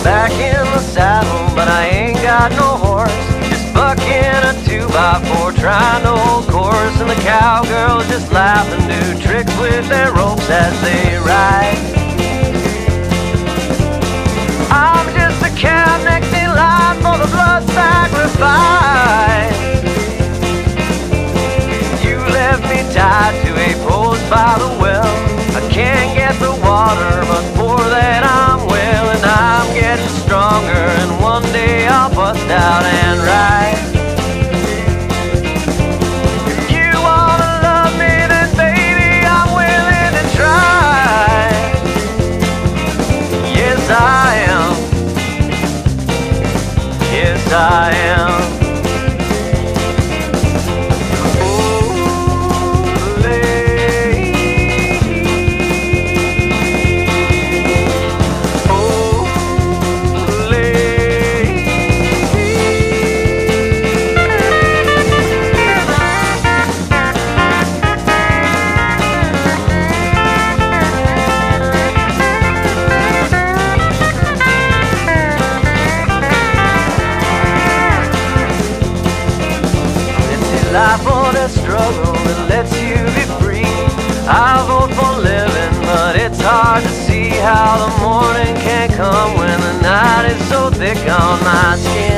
back in the saddle, but I ain't got no horse. Just bucking a 2x4, trying to hold course, and the cowgirls just laugh and do tricks with their ropes as they ride. I'm just a cow next in line for the blood sacrifice. You left me tied to a post by the well. I can't get the water, but for that I'm well, and I'm getting stronger, and one day I'll bust out and rise. If you wanna love me, then baby, I'm willing to try. Yes, I am. Yes, I am. Life on a struggle that lets you be free. I vote for living, but it's hard to see how the morning can come when the night is so thick on my skin.